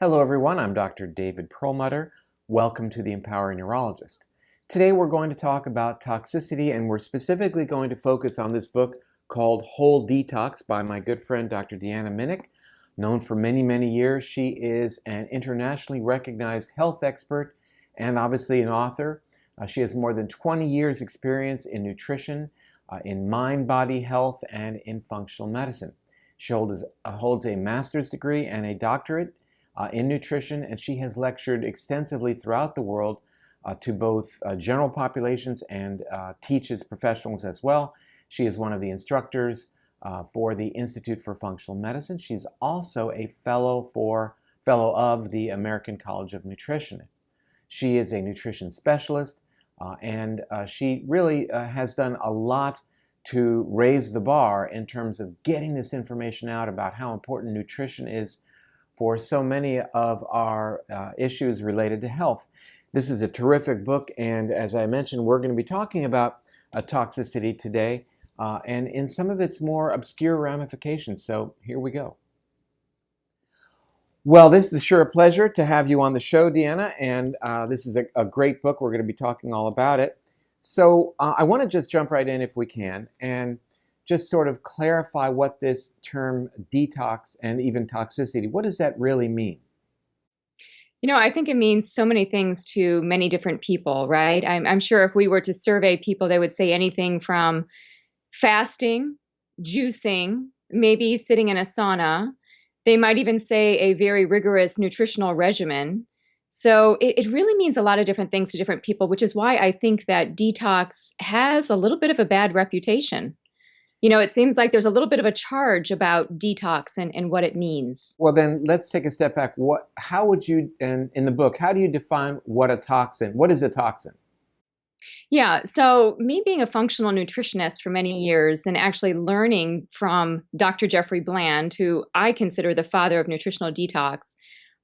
Hello everyone, I'm Dr. David Perlmutter. Welcome to the Empowering Neurologist. Today we're going to talk about toxicity, and we're specifically going to focus on this book called Whole Detox by my good friend Dr. Deanna Minich. Known for many, many years, she is an internationally recognized health expert and obviously an author. She has more than 20 years experience in nutrition, in mind-body health, and in functional medicine. She holds a master's degree and a doctorate in nutrition, and she has lectured extensively throughout the world to both general populations and teaches professionals as well. She is one of the instructors for the Institute for Functional Medicine. She's also a fellow of the American College of Nutrition. She is a nutrition specialist, and she really has done a lot to raise the bar in terms of getting this information out about how important nutrition is for so many of our issues related to health. This is a terrific book, and as I mentioned, we're going to be talking about toxicity today and in some of its more obscure ramifications. So here we go. Well, this is sure a pleasure to have you on the show, Deanna, and this is a great book. We're going to be talking all about it. So I want to just jump right in if we can and just sort of clarify what this term detox and even toxicity, what does that really mean? I think it means so many things to many different people, right? I'm sure if we were to survey people, they would say anything from fasting, juicing, maybe sitting in a sauna. They might even say a very rigorous nutritional regimen. So it really means a lot of different things to different people, which is why I think that detox has a little bit of a bad reputation. It seems like there's a little bit of a charge about detox and what it means. Well, then let's take a step back. How would you, in the book, how do you define what is a toxin? Yeah, so me being a functional nutritionist for many years and actually learning from Dr. Jeffrey Bland, who I consider the father of nutritional detox,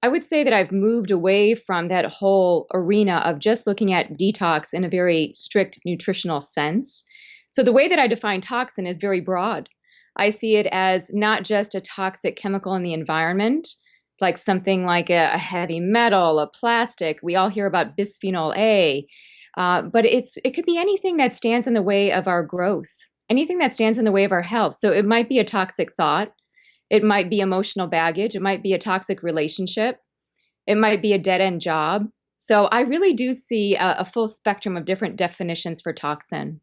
I would say that I've moved away from that whole arena of just looking at detox in a very strict nutritional sense. So the way that I define toxin is very broad. I see it as not just a toxic chemical in the environment, like something like a heavy metal, a plastic. We all hear about bisphenol-A, but it could be anything that stands in the way of our growth, anything that stands in the way of our health. So it might be a toxic thought. It might be emotional baggage. It might be a toxic relationship. It might be a dead-end job. So I really do see a full spectrum of different definitions for toxin.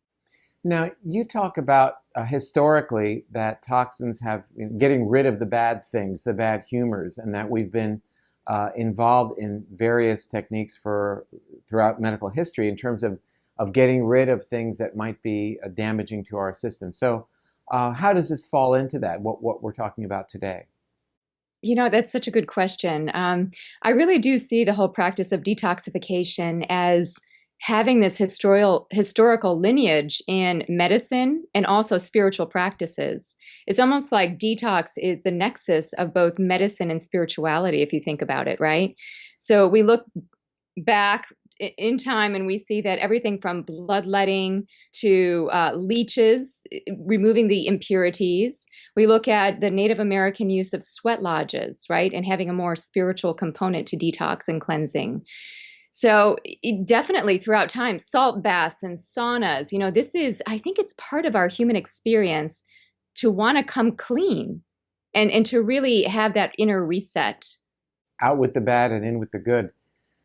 Now, you talk about historically that toxins have getting rid of the bad things, the bad humors, and that we've been involved in various techniques throughout medical history in terms of getting rid of things that might be damaging to our system. So how does this fall into that, what we're talking about today? That's such a good question. I really do see the whole practice of detoxification as having this historical lineage in medicine and also spiritual practices. It's almost like detox is the nexus of both medicine and spirituality, if you think about it, right? So we look back in time and we see that everything from bloodletting to leeches, removing the impurities. We look at the Native American use of sweat lodges, right? And having a more spiritual component to detox and cleansing. So definitely throughout time, salt baths and saunas, I think it's part of our human experience to want to come clean and to really have that inner reset. Out with the bad and in with the good.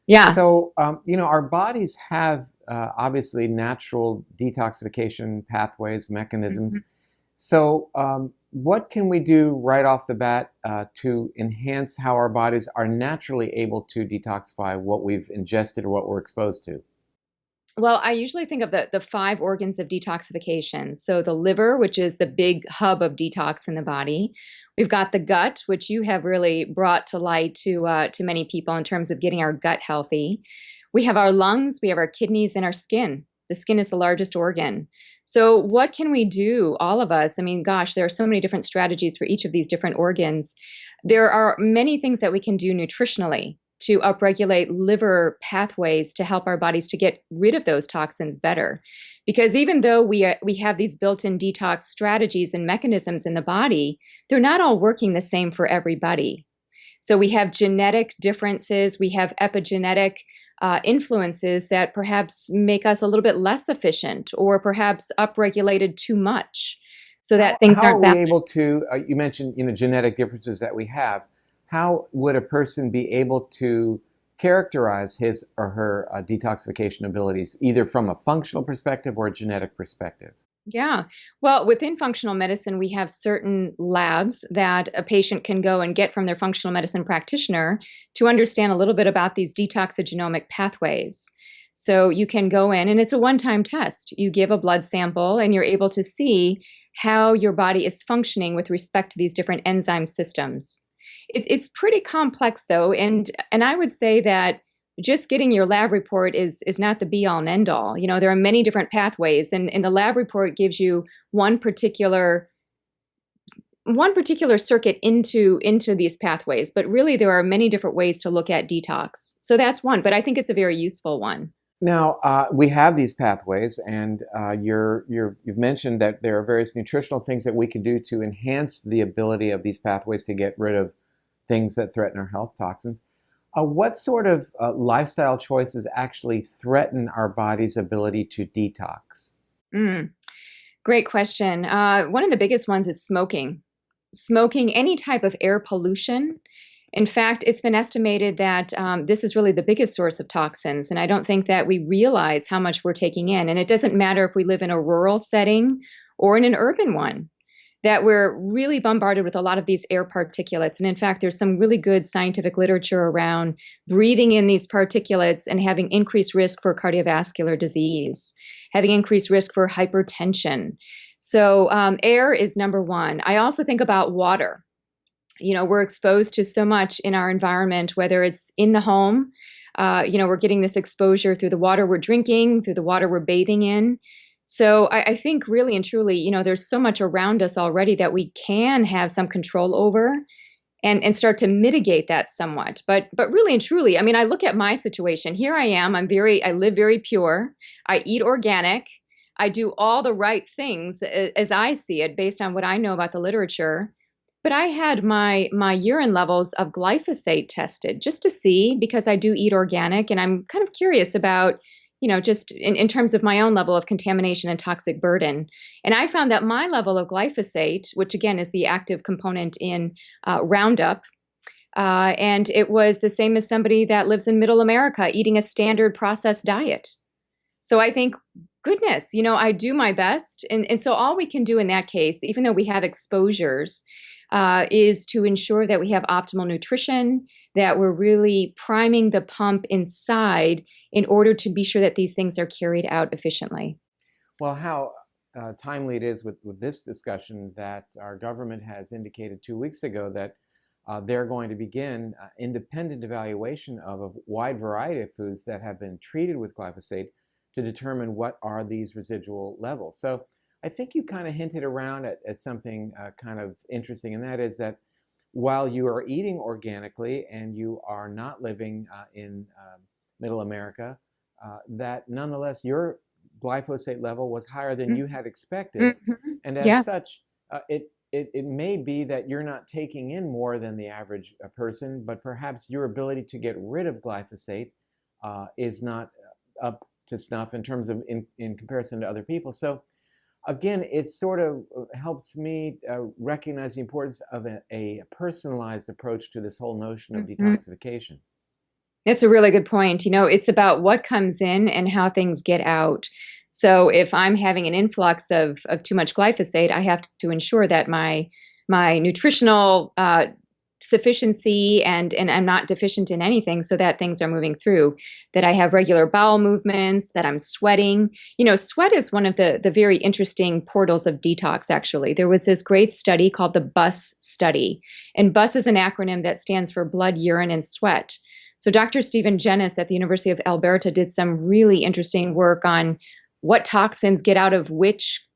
Yeah. So, our bodies have obviously natural detoxification pathways, mechanisms. Mm-hmm. So, what can we do right off the bat to enhance how our bodies are naturally able to detoxify what we've ingested or what we're exposed to? Well, I usually think of the 5 organs of detoxification. So the liver, which is the big hub of detox in the body. We've got the gut, which you have really brought to light to many people in terms of getting our gut healthy. We have our lungs, we have our kidneys, and our skin. The skin is the largest organ. So what can we do, all of us? I mean, gosh, there are so many different strategies for each of these different organs. There are many things that we can do nutritionally to upregulate liver pathways to help our bodies to get rid of those toxins better. Because even though we have these built-in detox strategies and mechanisms in the body, they're not all working the same for everybody. So we have genetic differences, we have epigenetic influences that perhaps make us a little bit less efficient or perhaps upregulated too much so that things How are aren't we balanced. able to, you mentioned, genetic differences that we have. How would a person be able to characterize his or her detoxification abilities, either from a functional perspective or a genetic perspective? Yeah. Well, within functional medicine, we have certain labs that a patient can go and get from their functional medicine practitioner to understand a little bit about these detoxigenomic pathways. So you can go in, and it's a one-time test. You give a blood sample, and you're able to see how your body is functioning with respect to these different enzyme systems. It's pretty complex, though, and I would say that just getting your lab report is not the be all and end all. There are many different pathways, and the lab report gives you one particular circuit into these pathways, but really there are many different ways to look at detox. So that's one, but I think it's a very useful one. Now, we have these pathways, and you've mentioned that there are various nutritional things that we can do to enhance the ability of these pathways to get rid of things that threaten our health, toxins. What sort of lifestyle choices actually threaten our body's ability to detox? Mm, great question. One of the biggest ones is smoking. Smoking, any type of air pollution. In fact, it's been estimated that this is really the biggest source of toxins, and I don't think that we realize how much we're taking in. And it doesn't matter if we live in a rural setting or in an urban one, that we're really bombarded with a lot of these air particulates. And in fact, there's some really good scientific literature around breathing in these particulates and having increased risk for cardiovascular disease, having increased risk for hypertension. So air is number one. I also think about water. We're exposed to so much in our environment, whether it's in the home, we're getting this exposure through the water we're drinking, through the water we're bathing in. So I think really and truly, there's so much around us already that we can have some control over and start to mitigate that somewhat. But really and truly, I mean, I look at my situation. Here I am. I live very pure. I eat organic. I do all the right things as I see it based on what I know about the literature. But I had my urine levels of glyphosate tested just to see, because I do eat organic, and I'm kind of curious about, just in terms of my own level of contamination and toxic burden. And I found that my level of glyphosate, which again is the active component in Roundup, and it was the same as somebody that lives in Middle America eating a standard processed diet. So I think, goodness, I do my best. And so all we can do in that case, even though we have exposures, is to ensure that we have optimal nutrition, that we're really priming the pump inside in order to be sure that these things are carried out efficiently. Well, how timely it is with this discussion that our government has indicated 2 weeks ago that they're going to begin independent evaluation of a wide variety of foods that have been treated with glyphosate to determine what are these residual levels. So I think you kind of hinted around at something kind of interesting, and that is that while you are eating organically and you are not living in Middle America, that nonetheless your glyphosate level was higher than you had expected. Mm-hmm. And as Yeah. such, it may be that you're not taking in more than the average person, but perhaps your ability to get rid of glyphosate is not up to snuff in terms of in comparison to other people. So again, it sort of helps me recognize the importance of a personalized approach to this whole notion of Mhm. detoxification. That's a really good point. It's about what comes in and how things get out. So if I'm having an influx of too much glyphosate, I have to ensure that my nutritional sufficiency and I'm not deficient in anything, so that things are moving through, that I have regular bowel movements, that I'm sweating. Sweat is one of the very interesting portals of detox, actually. There was this great study called the BUS study, and BUS is an acronym that stands for blood, urine, and sweat. So Dr. Stephen Jennis at the University of Alberta did some really interesting work on what toxins get out of which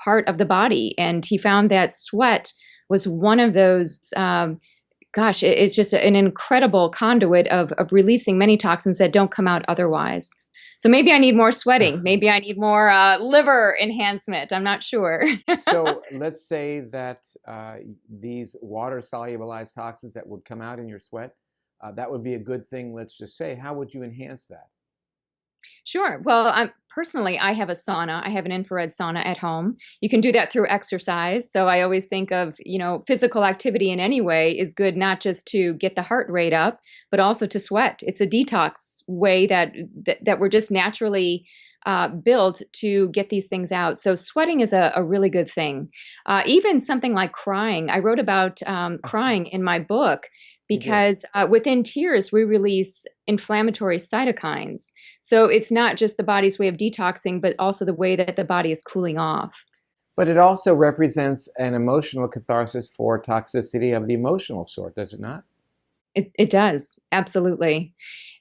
part of the body. And he found that sweat was one of those, it's just an incredible conduit of releasing many toxins that don't come out otherwise. So maybe I need more sweating. Maybe I need more liver enhancement. I'm not sure. So let's say that these water solubilized toxins that would come out in your sweat, that would be a good thing, let's just say. How would you enhance that? Sure. Well, personally, I have a sauna. I have an infrared sauna at home. You can do that through exercise. So I always think of, physical activity in any way is good, not just to get the heart rate up, but also to sweat. It's a detox way that we're just naturally built to get these things out. So sweating is a really good thing. Even something like crying. I wrote about crying in my book You did. because within tears, we release inflammatory cytokines. So it's not just the body's way of detoxing, but also the way that the body is cooling off. But it also represents an emotional catharsis for toxicity of the emotional sort, does it not? It does, absolutely.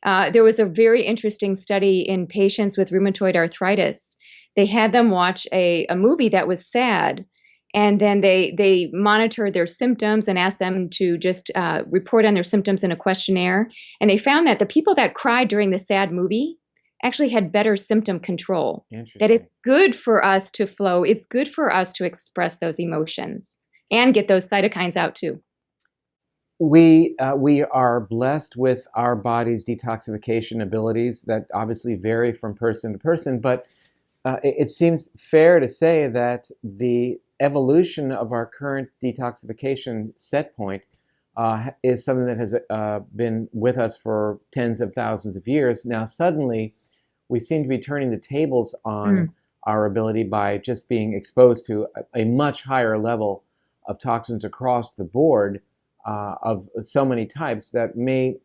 There was a very interesting study in patients with rheumatoid arthritis. They had them watch a movie that was sad, and then they monitored their symptoms and asked them to just report on their symptoms in a questionnaire. And they found that the people that cried during the sad movie actually had better symptom control. That Interesting. it's good for us to flow. It's good for us to express those emotions and get those cytokines out too. We are blessed with our body's detoxification abilities that obviously vary from person to person, but it seems fair to say that the evolution of our current detoxification set point is something that has been with us for tens of thousands of years. Now, suddenly, we seem to be turning the tables on our ability by just being exposed to a much higher level of toxins across the board of so many types that may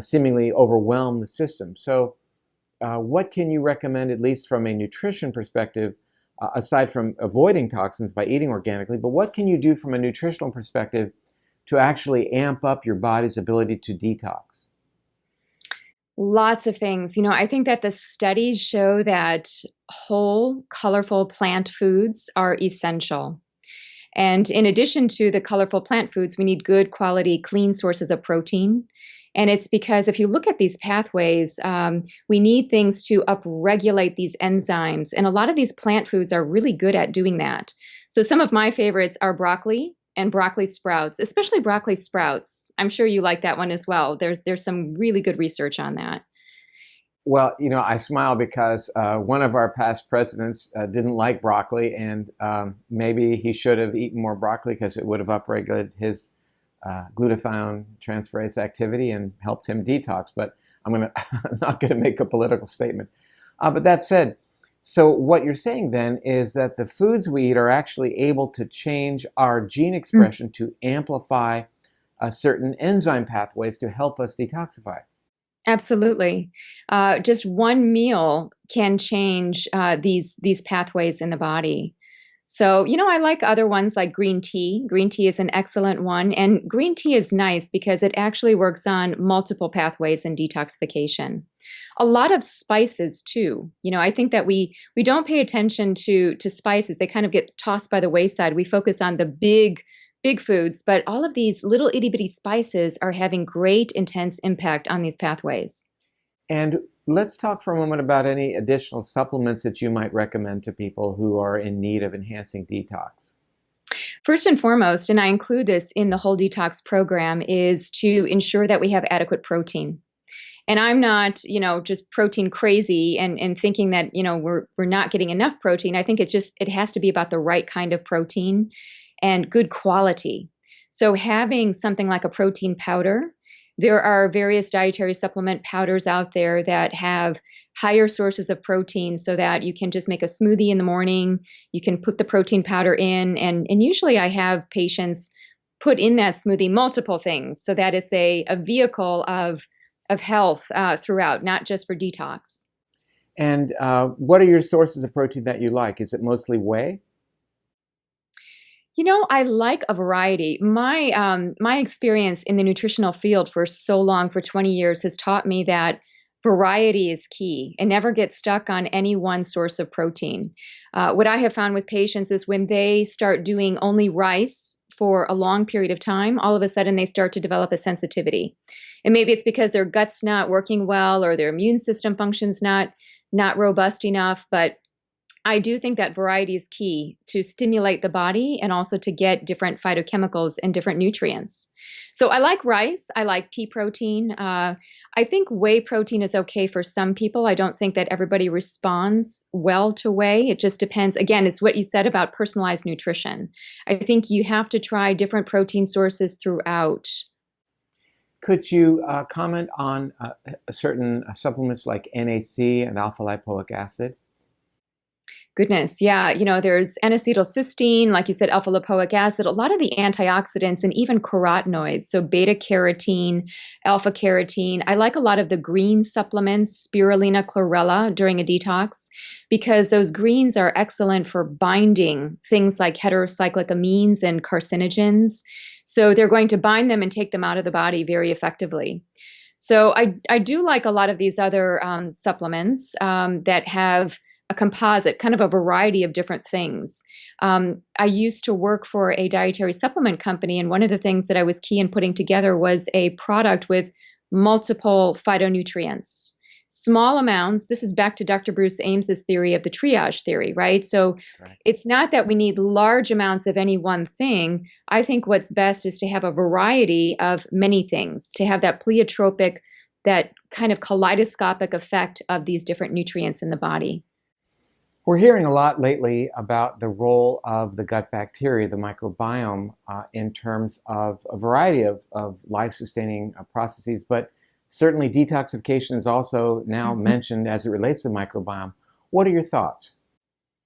seemingly overwhelm the system. So what can you recommend, at least from a nutrition perspective, aside from avoiding toxins by eating organically, but what can you do from a nutritional perspective to actually amp up your body's ability to detox? Lots of things. I think that the studies show that whole, colorful plant foods are essential. And in addition to the colorful plant foods, we need good quality, clean sources of protein. And it's because if you look at these pathways, we need things to upregulate these enzymes. And a lot of these plant foods are really good at doing that. So some of my favorites are broccoli and broccoli sprouts, especially broccoli sprouts. I'm sure you like that one as well. There's some really good research on that. Well, I smile because one of our past presidents didn't like broccoli, and maybe he should have eaten more broccoli because it would have upregulated his glutathione transferase activity and helped him detox. But I'm not going to make a political statement. But that said, so what you're saying then is that the foods we eat are actually able to change our gene expression to amplify certain enzyme pathways to help us detoxify. Absolutely. Just one meal can change these pathways in the body. So, I like other ones like green tea. Green tea is an excellent one. And green tea is nice because it actually works on multiple pathways in detoxification. A lot of spices too. I think that we don't pay attention to spices. They kind of get tossed by the wayside. We focus on the big foods, but all of these little itty bitty spices are having great intense impact on these pathways. And let's talk for a moment about any additional supplements that you might recommend to people who are in need of enhancing detox. First and foremost, and I include this in the Whole Detox program, is to ensure that we have adequate protein. And I'm not, just protein crazy and thinking that, we're not getting enough protein. I think it has to be about the right kind of protein and good quality. So having something like a protein powder, there are various dietary supplement powders out there that have higher sources of protein so that you can just make a smoothie in the morning. You can put the protein powder in. And usually I have patients put in that smoothie multiple things so that it's a vehicle of health throughout, not just for detox. And what are your sources of protein that you like? Is it mostly whey? I like a variety. My experience in the nutritional field for so long, for 20 years, has taught me that variety is key and never get stuck on any one source of protein. What I have found with patients is when they start doing only rice for a long period of time, all of a sudden they start to develop a sensitivity. And maybe it's because their gut's not working well or their immune system function's not not robust enough, but I do think that variety is key to stimulate the body and also to get different phytochemicals and different nutrients. So I like rice. I like pea protein. I think whey protein is okay for some people. I don't think that everybody responds well to whey. It just depends. Again, it's what you said about personalized nutrition. I think you have to try different protein sources throughout. Could you comment on certain supplements like NAC and alpha lipoic acid? Goodness, yeah. There's N-acetylcysteine, like you said, alpha lipoic acid, a lot of the antioxidants, and even carotenoids. So beta carotene, alpha carotene. I like a lot of the green supplements, spirulina, chlorella during a detox, because those greens are excellent for binding things like heterocyclic amines and carcinogens. So they're going to bind them and take them out of the body very effectively. So I do like a lot of these other supplements that have a composite, kind of a variety of different things. I used to work for a dietary supplement company, and one of the things that I was key in putting together was a product with multiple phytonutrients. Small amounts, this is back to Dr. Bruce Ames's theory of the triage theory, right? So Right. it's not that we need large amounts of any one thing. I think what's best is to have a variety of many things, to have that pleiotropic, that kind of kaleidoscopic effect of these different nutrients in the body. We're hearing a lot lately about the role of the gut bacteria, the microbiome, in terms of a variety of life-sustaining processes, but certainly detoxification is also now mentioned as it relates to the microbiome. What are your thoughts?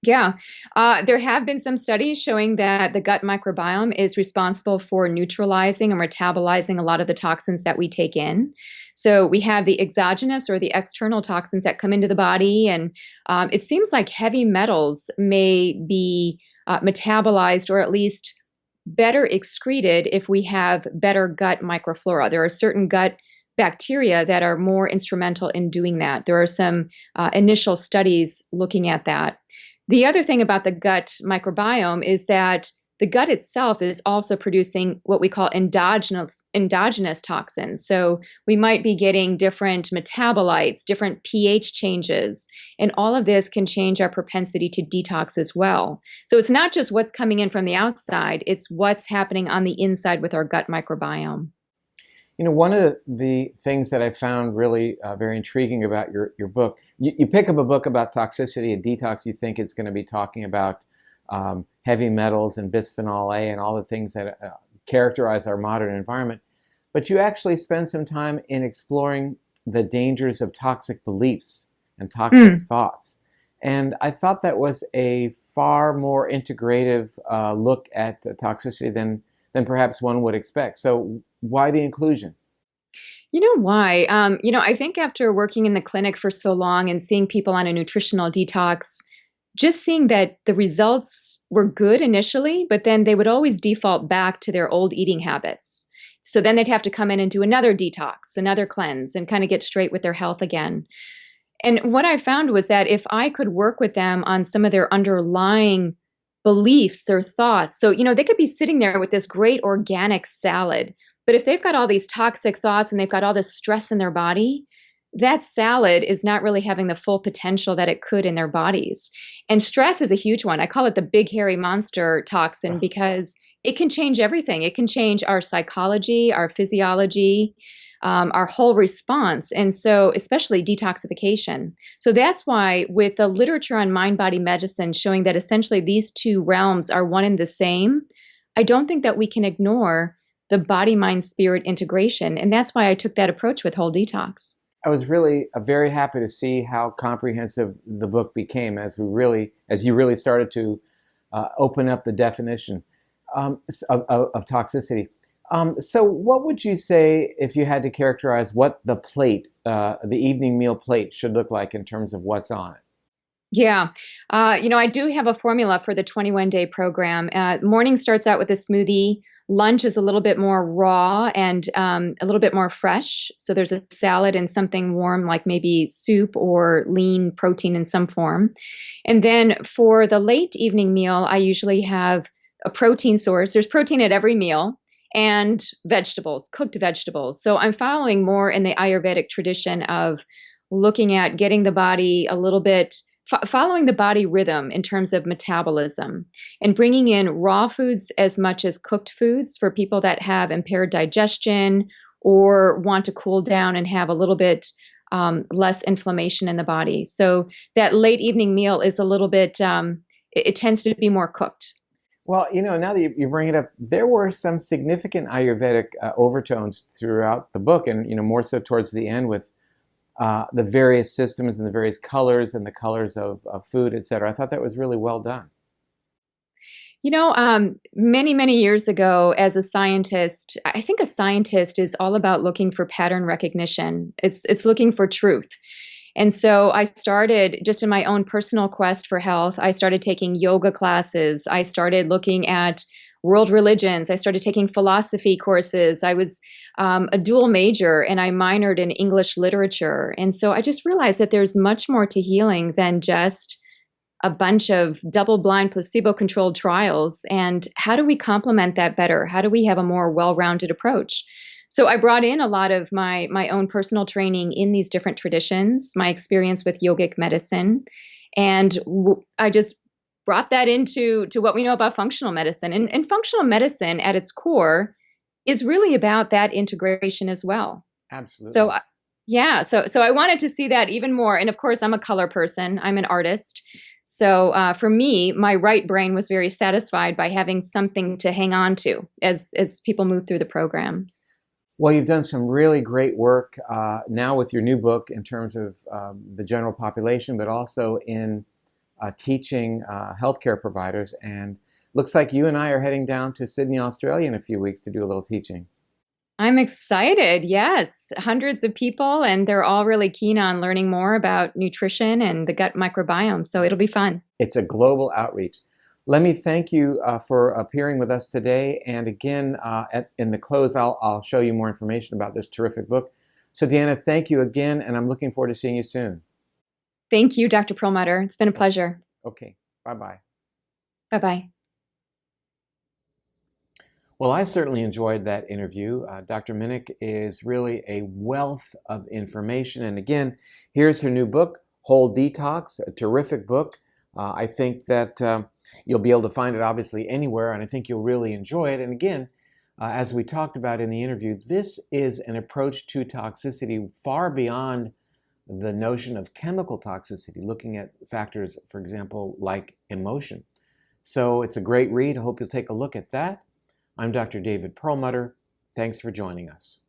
Yeah, there have been some studies showing that the gut microbiome is responsible for neutralizing and metabolizing a lot of the toxins that we take in. So we have the exogenous or the external toxins that come into the body, and it seems like heavy metals may be metabolized or at least better excreted if we have better gut microflora. There are certain gut bacteria that are more instrumental in doing that. There are some initial studies looking at that. The other thing about the gut microbiome is that the gut itself is also producing what we call endogenous toxins. So we might be getting different metabolites, different pH changes, and all of this can change our propensity to detox as well. So it's not just what's coming in from the outside, it's what's happening on the inside with our gut microbiome. One of the things that I found really very intriguing about your book, you pick up a book about toxicity and detox, you think it's going to be talking about heavy metals and bisphenol-A and all the things that characterize our modern environment, but you actually spend some time in exploring the dangers of toxic beliefs and toxic thoughts. And I thought that was a far more integrative look at toxicity than perhaps one would expect. So why the inclusion? You know why? I think after working in the clinic for so long and seeing people on a nutritional detox, just seeing that the results were good initially, but then they would always default back to their old eating habits. So then they'd have to come in and do another detox, another cleanse, and kind of get straight with their health again. And what I found was that if I could work with them on some of their underlying beliefs, their thoughts, so, they could be sitting there with this great organic salad, but if they've got all these toxic thoughts and they've got all this stress in their body, that salad is not really having the full potential that it could in their bodies. And stress is a huge one. I call it the big hairy monster toxin because it can change everything. It can change our psychology, our physiology, our whole response. And so, especially detoxification. So that's why with the literature on mind-body medicine showing that essentially these two realms are one and the same, I don't think that we can ignore the body-mind-spirit integration. And that's why I took that approach with Whole Detox. I was really very happy to see how comprehensive the book became as you really started to open up the definition of toxicity. So what would you say if you had to characterize what the plate, the evening meal plate should look like in terms of what's on it? Yeah. I do have a formula for the 21-day program. Morning starts out with a smoothie. Lunch is a little bit more raw and a little bit more fresh. So there's a salad and something warm, like maybe soup or lean protein in some form. And then for the late evening meal, I usually have a protein source. There's protein at every meal and vegetables, cooked vegetables. So I'm following more in the Ayurvedic tradition of looking at getting the body a little bit following the body rhythm in terms of metabolism and bringing in raw foods as much as cooked foods for people that have impaired digestion or want to cool down and have a little bit less inflammation in the body. So that late evening meal is a little bit, it tends to be more cooked. Well, now that you bring it up, there were some significant Ayurvedic overtones throughout the book, and more so towards the end with the various systems and the various colors and the colors of food, etc. I thought that was really well done. Many, many years ago, as a scientist, I think a scientist is all about looking for pattern recognition. It's looking for truth. And so I started just in my own personal quest for health. I started taking yoga classes. I started looking at world religions. I started taking philosophy courses. I was a dual major and I minored in English literature. And so I just realized that there's much more to healing than just a bunch of double-blind placebo-controlled trials. And how do we complement that better? How do we have a more well-rounded approach? So I brought in a lot of my own personal training in these different traditions, my experience with yogic medicine, and I just brought that into what we know about functional medicine. And functional medicine at its core is really about that integration as well. Absolutely. So yeah, so I wanted to see that even more. And of course, I'm a color person. I'm an artist. So for me, my right brain was very satisfied by having something to hang on to as people move through the program. Well, you've done some really great work now with your new book in terms of the general population, but also in teaching healthcare providers. And looks like you and I are heading down to Sydney, Australia in a few weeks to do a little teaching. I'm excited. Yes, hundreds of people, and they're all really keen on learning more about nutrition and the gut microbiome. So it'll be fun. It's a global outreach. Let me thank you for appearing with us today. And again, in the close, I'll show you more information about this terrific book. So Deanna, thank you again, and I'm looking forward to seeing you soon. Thank you, Dr. Perlmutter. It's been a pleasure. Okay, bye-bye. Bye-bye. Well, I certainly enjoyed that interview. Dr. Minich is really a wealth of information. And again, here's her new book, Whole Detox, a terrific book. I think that you'll be able to find it obviously anywhere, and I think you'll really enjoy it. And again, as we talked about in the interview, this is an approach to toxicity far beyond the notion of chemical toxicity, looking at factors, for example, like emotion. So it's a great read. I hope you'll take a look at that. I'm Dr. David Perlmutter. Thanks for joining us.